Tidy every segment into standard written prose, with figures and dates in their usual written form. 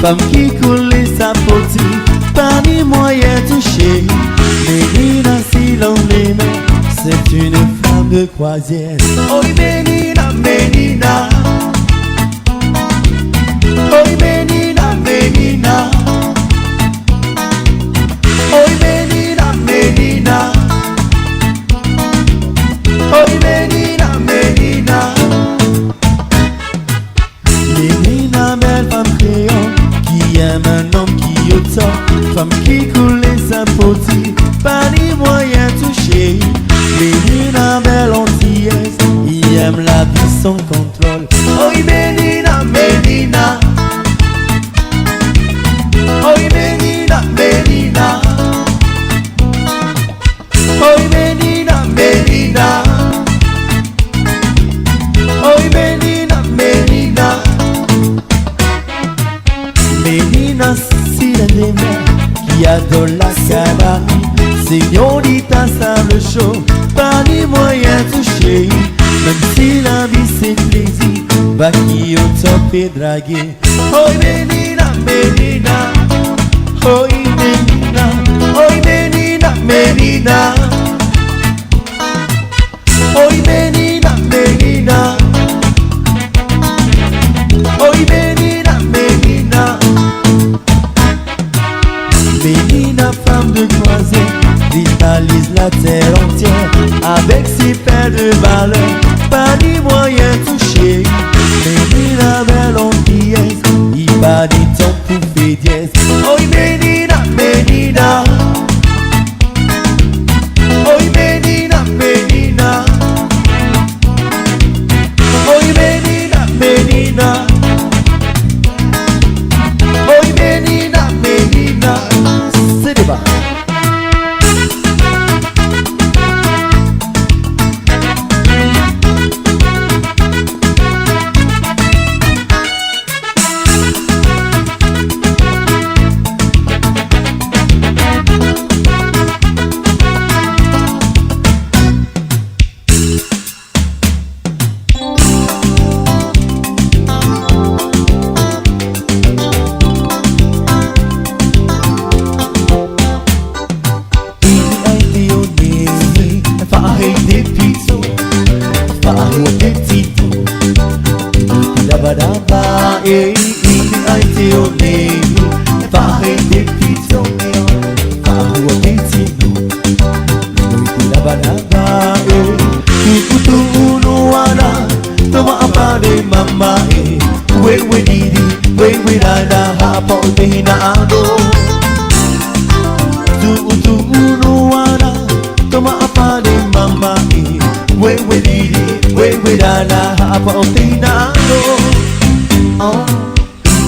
femme qui coule sa potine, pas ni moyen touché. Ménina si l'on l'aimait, c'est une femme de croisière. Oh Ménina, Ménina. Oh Ménina, Ménina. Oh Ménina, Ménina. Oh Ménina, Ménina. Ménina, belle femme créole, qui aime un homme qui au top, femme qui coule sa potine, pas ni moyen touché. Ménina, belle antillaise, il aime la vie sans contrôle. Oh Ménina, Ménina. Oh Ménina, Ménina. Oh Ménina, Ménina. Oh Ménina, Ménina. Ménina, si la démère qui adore la Caraïbe, señorita sable chaud, pas ni moyen touché. Même si la vie c'est plaisir, va qui au top et draguer. Oh Ménina, Ménina. Oh Ménina. Oh Ménina, Ménina. Oh Ménina, Ménina. Oh Ménina, Ménina. Ménina, femme de croisière, vitalise la terre entière avec ses paires de valeur, pas ni moyen touché. Ménina, belle antillaise, il va des temps pour faire dièse. Oh Ménina, Ménina. Oh Ménina, Ménina. Oh Ménina, Ménina. Oh Ménina, Ménina. C'est débat.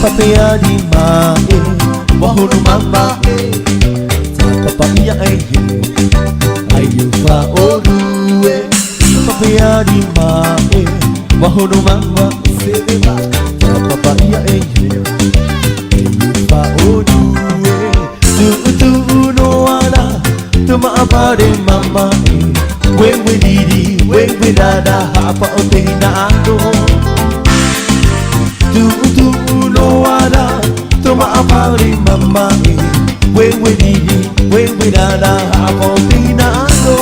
Papaya di mae, wahonu mama papaya ayu fa orue. Papaya di mae, wahonu mama papaya ayu fa orue. Tu no ana, tu ma apare mama. We didi, we dada hapa otina ando. Tu no ada, toma apari mama. We didi, we dada hapa opinando.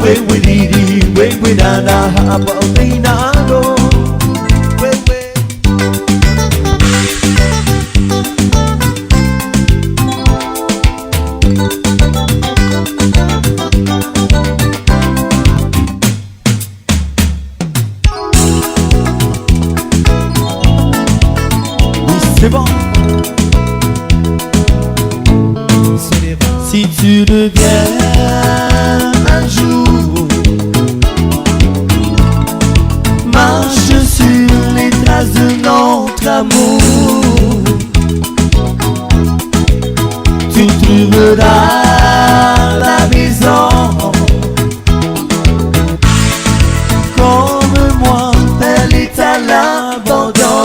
We didi, we dada hapa opinando. C'est bon. Si tu deviens un jour, marche sur les traces de notre amour, tu trouveras la maison. Comme moi, elle est à l'abandon.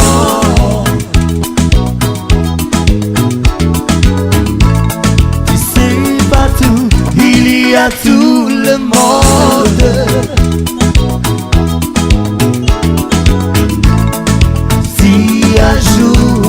À tout le monde, si un jour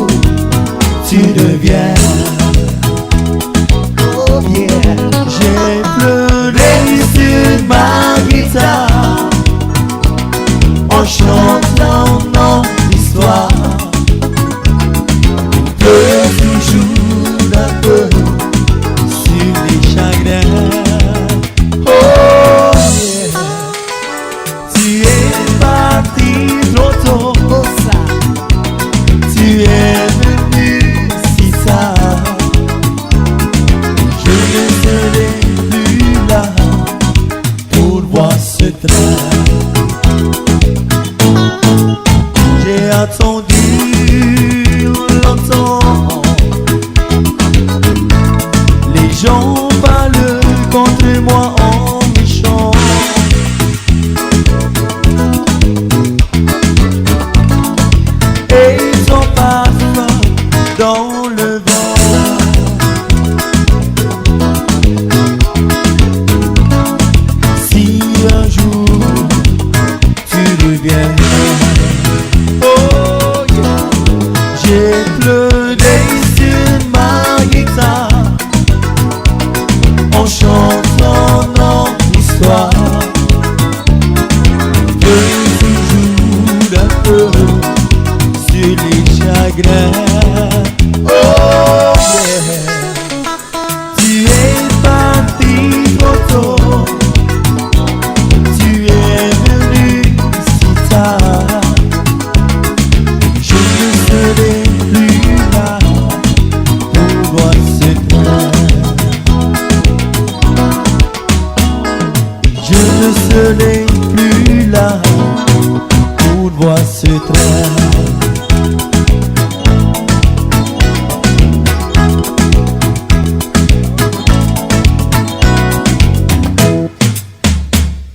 sur les chagrins.